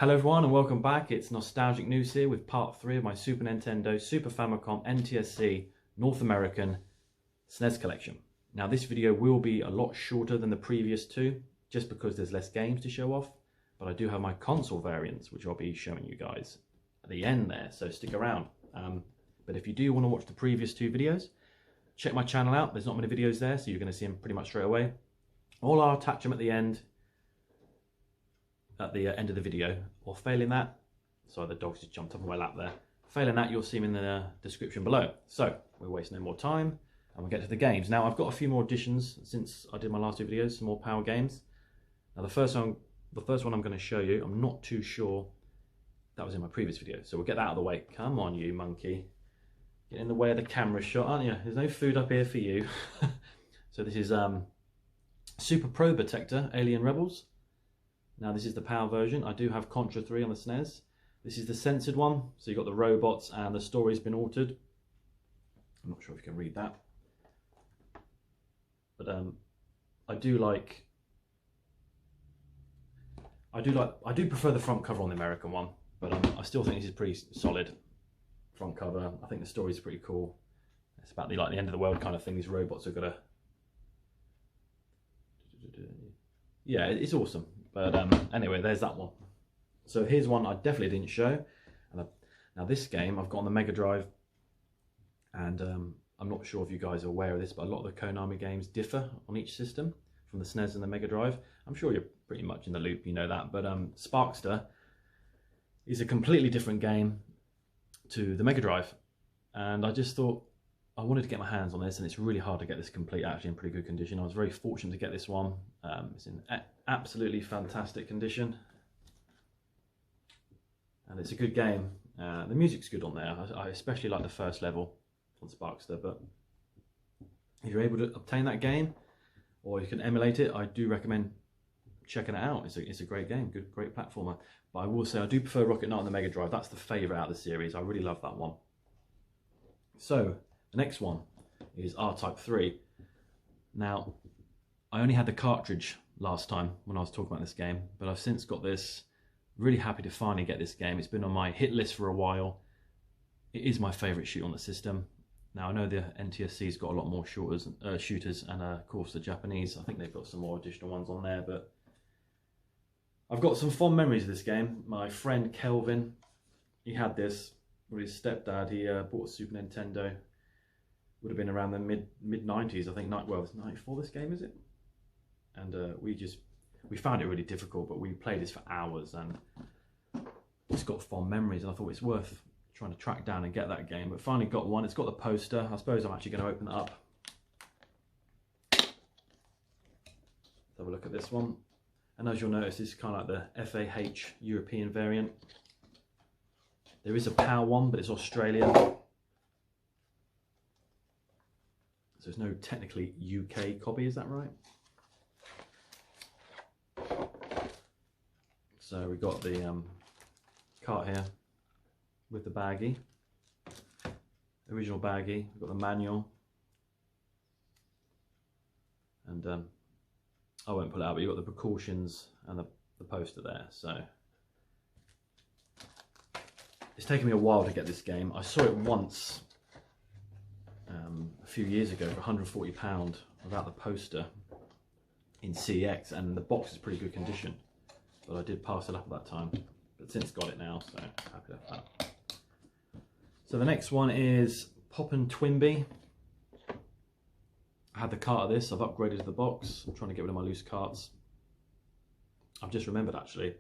Hello everyone and welcome back. It's Nostalgic News here with part 3 of my Super Nintendo, Super Famicom, NTSC, North American SNES collection. Now this video will be a lot shorter than the previous two, just because there's less games to show off, but I do have my console variants, which I'll be showing you guys at the end there, so stick around. But if you do want to watch the previous two videos, check my channel out. There's not many videos there, so you're going to see them pretty much straight away. Or I'll attach them at the end of the video, or failing that, sorry, the dog's just jumped up on my lap there. Failing that, you'll see them in the description below. So we'll waste no more time and we'll get to the games. Now I've got a few more additions since I did my last two videos, some more power games. Now the first one I'm going to show you, I'm not too sure that was in my previous video, so we'll get that out of the way. Come on, you monkey, get in the way of the camera shot, aren't you? There's no food up here for you. So this is Super Pro Protector Alien Rebels. Now this is the PAL version. I do have Contra 3 on the SNES. This is the censored one, so you've got the robots and the story's been altered. I'm not sure if you can read that. But I do prefer the front cover on the American one, but I still think this is pretty solid front cover. I think the story's pretty cool. It's about the end of the world kind of thing. These robots are gonna, yeah, it's awesome. But anyway, there's that one. So here's one I definitely didn't show. Now this game I've got on the Mega Drive, and I'm not sure if you guys are aware of this, but a lot of the Konami games differ on each system from the SNES and the Mega Drive. I'm sure you're pretty much in the loop, you know that. But Sparkster is a completely different game to the Mega Drive, and I just thought I wanted to get my hands on this, and it's really hard to get this complete, actually in pretty good condition. I was very fortunate to get this one. It's in absolutely fantastic condition, and it's a good game. The music's good on there. I especially like the first level on Sparkster, but if you're able to obtain that game, or you can emulate it, I do recommend checking it out. It's a great game, great platformer. But I will say I do prefer Rocket Knight on the Mega Drive. That's the favourite out of the series. I really love that one. So the next one is R-Type 3. Now, I only had the cartridge last time when I was talking about this game, but I've since got this. Really happy to finally get this game. It's been on my hit list for a while. It is my favourite shoot on the system. Now, I know the NTSC's got a lot more shooters, and of course the Japanese. I think they've got some more additional ones on there, but I've got some fond memories of this game. My friend Kelvin, he had this with his stepdad. He bought a Super Nintendo. Would have been around the mid 90s, I think. Well, it's 94 this game, is it? And we found it really difficult, but we played this for hours, and it's got fond memories, and I thought it's worth trying to track down and get that game. But finally got one. It's got the poster. I suppose I'm actually going to open it up. Let's have a look at this one. And as you'll notice, this is kind of like the FAH European variant. There is a PAL one, but it's Australian. So there's no technically UK copy, is that right? So we got the cart here with the baggie, original baggie. We've got the manual, and I won't pull it out, but you've got the precautions and the poster there. So it's taken me a while to get this game. I saw it once a few years ago for £140 without the poster in CX, and the box is pretty good condition, but I did pass it up at that time, but since got it now, so happy with that. So the next one is Poppin' Twinbee. I had the cart of this. I've upgraded the box. I'm trying to get rid of my loose carts. I've just remembered actually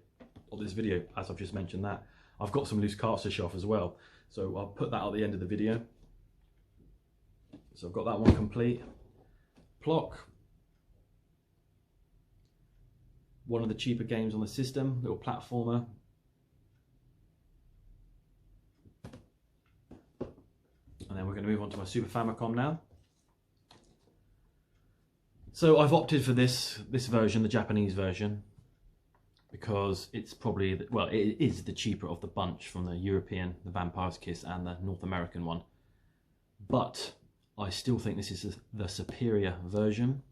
of this video, as I've just mentioned, that I've got some loose carts to show off as well, so I'll put that at the end of the video. So I've got that one complete. Plock, one of the cheaper games on the system, little platformer. And then we're going to move on to my Super Famicom now. So I've opted for this version, the Japanese version, because it's probably, well, it is the cheaper of the bunch from the European, the Vampire's Kiss, and the North American one. But I still think this is the superior version.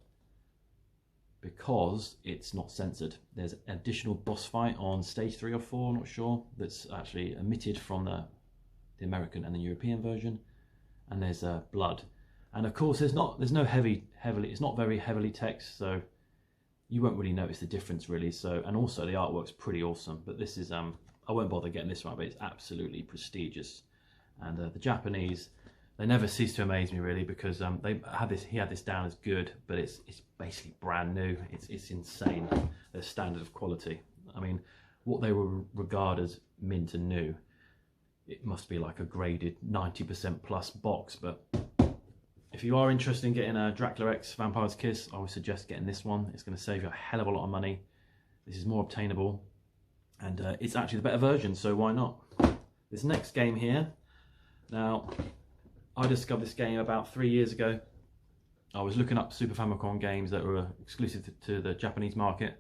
because it's not censored. There's an additional boss fight on stage 3 or 4, not sure, that's actually omitted from the American and the European version, and there's blood. And of course, it's not very heavily text, so you won't really notice the difference really. So, and also the artwork's pretty awesome. But this is I won't bother getting this right, but it's absolutely prestigious. And the Japanese, they never cease to amaze me really, because he had this down as good, but it's basically brand new. It's insane, their standard of quality. I mean, what they would regard as mint and new, it must be like a graded 90% plus box. But if you are interested in getting a Dracula X Vampire's Kiss, I would suggest getting this one. It's going to save you a hell of a lot of money. This is more obtainable, and it's actually the better version, so why not? This next game here, now, I discovered this game about 3 years ago. I was looking up Super Famicom games that were exclusive to the Japanese market,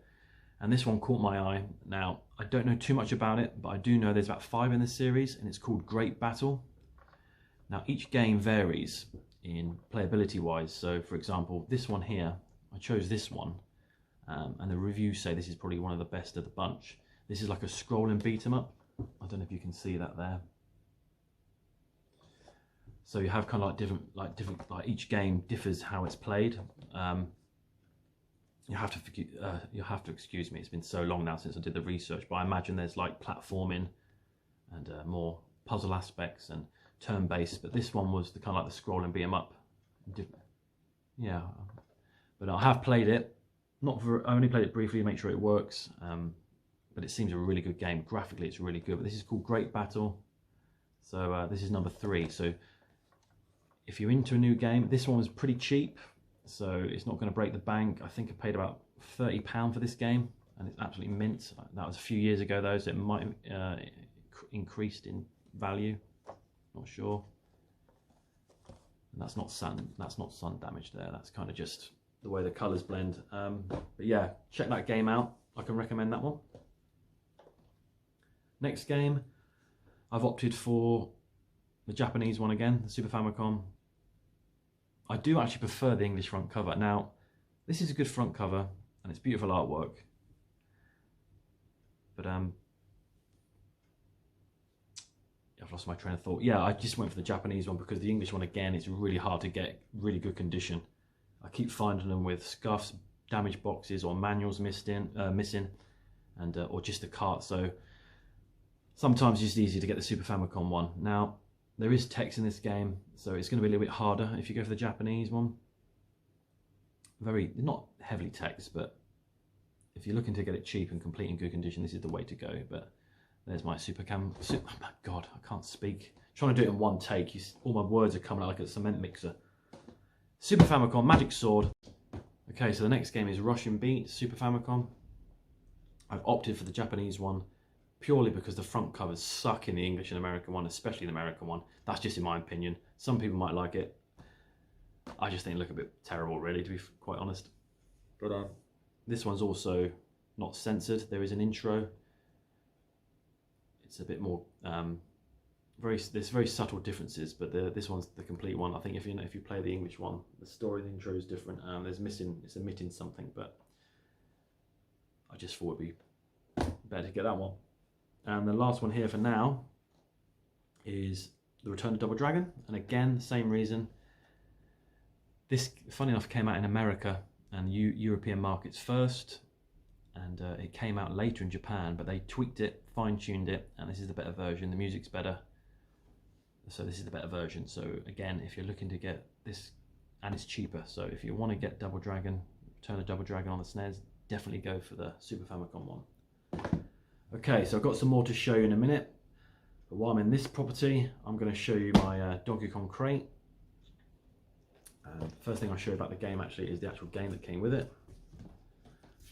and this one caught my eye. Now, I don't know too much about it, but I do know there's about 5 in this series, and it's called Great Battle. Now, each game varies in playability wise. So for example, this one here, I chose this one, and the reviews say this is probably one of the best of the bunch. This is like a scrolling beat 'em up. I don't know if you can see that there. So you have kind of like each game differs how it's played. You have to excuse me, it's been so long now since I did the research, but I imagine there's like platforming and more puzzle aspects and turn-based, but this one was the kind of like the scrolling beat 'em up. Yeah, but I have played it. I only played it briefly to make sure it works, but it seems a really good game. Graphically, it's really good. But this is called Great Battle. So this is number 3. So if you're into a new game, this one was pretty cheap, so it's not going to break the bank. I think I paid about £30 for this game, and it's absolutely mint. That was a few years ago though, so it might increased in value. Not sure. And that's not sun damage there. That's kind of just the way the colours blend. But yeah, check that game out. I can recommend that one. Next game, I've opted for the Japanese one again, the Super Famicom. I do actually prefer the English front cover. Now, this is a good front cover and it's beautiful artwork. But I've lost my train of thought. Yeah, I just went for the Japanese one because the English one, again, it's really hard to get really good condition. I keep finding them with scuffs, damaged boxes, or manuals missing, and or just a cart. So sometimes it's just easier to get the Super Famicom one. Now, there is text in this game, so it's going to be a little bit harder if you go for the Japanese one. Not heavily text, but if you're looking to get it cheap and complete in good condition, this is the way to go. But there's my oh my God, I can't speak. I'm trying to do it in one take. All my words are coming out like a cement mixer. Super Famicom, Magic Sword. Okay, so the next game is Russian Beat, Super Famicom. I've opted for the Japanese one purely because the front covers suck in the English and American one, especially the American one. That's just in my opinion. Some people might like it. I just think it look a bit terrible, really, to be quite honest. But this one's also not censored. There is an intro. It's a bit more there's very subtle differences, but this one's the complete one. I think if you play the English one, the story, the intro is different. It's omitting something, but I just thought it'd be better to get that one. And the last one here for now is The Return of Double Dragon, and again, same reason. This, funny enough, came out in America and European markets first, and it came out later in Japan, but they tweaked it, fine-tuned it, and this is the better version. The music's better, so this is the better version. So again, if you're looking to get this, and it's cheaper, so if you want to get Double Dragon, Return of Double Dragon on the SNES, definitely go for the Super Famicom one. Okay, so I've got some more to show you in a minute, but while I'm in this property, I'm going to show you my Donkey Kong crate. First thing I'll show you about the game actually is the actual game that came with it.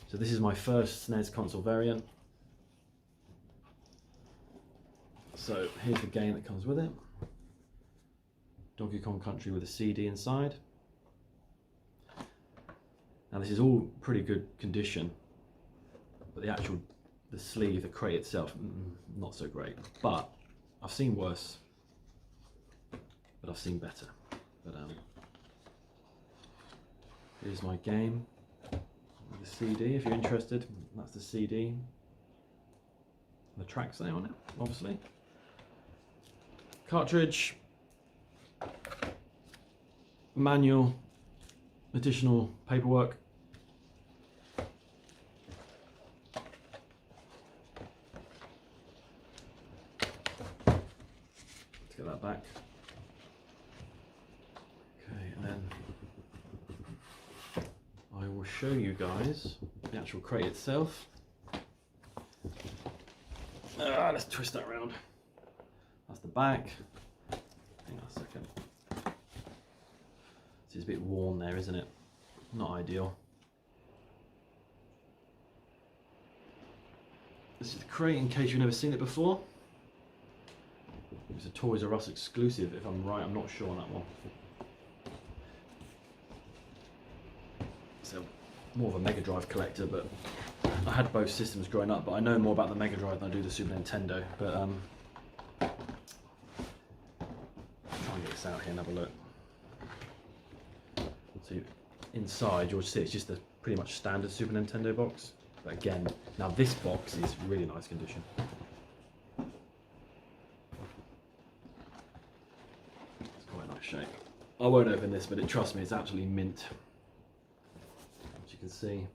So this is my first SNES console variant. So here's the game that comes with it. Donkey Kong Country with a CD inside. Now this is all pretty good condition, but the sleeve, the crate itself, not so great. But I've seen worse, but I've seen better. But here's my game. The CD if you're interested. That's the CD. The tracks there on it, obviously. Cartridge. Manual. Additional paperwork. Let's get that back. Okay, and then I will show you guys the actual crate itself. Let's twist that around. That's the back. Hang on a second. It's a bit worn there, isn't it? Not ideal. This is the crate in case you've never seen it before. It's a Toys R Us exclusive, if I'm right. I'm not sure on that one. So more of a Mega Drive collector, but I had both systems growing up, but I know more about the Mega Drive than I do the Super Nintendo. But I'll try and get this out here and have a look. So inside you'll see it's just a pretty much standard Super Nintendo box. But again, now this box is really nice condition. It's quite a nice shape. I won't open this, but trust me, it's absolutely mint. As you can see.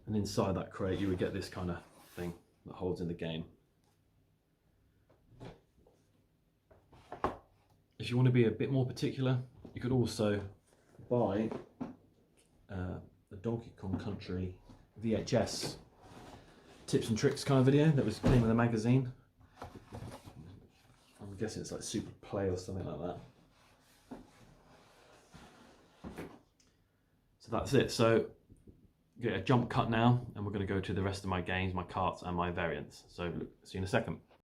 And inside that crate you would get this kind of thing that holds in the game. If you want to be a bit more particular, you could also buy the Donkey Kong Country VHS tips and tricks kind of video that was came with a magazine. I'm guessing it's like Super Play or something like that. So that's it. So get a jump cut now, and we're going to go to the rest of my games, my carts and my variants. So see you in a second.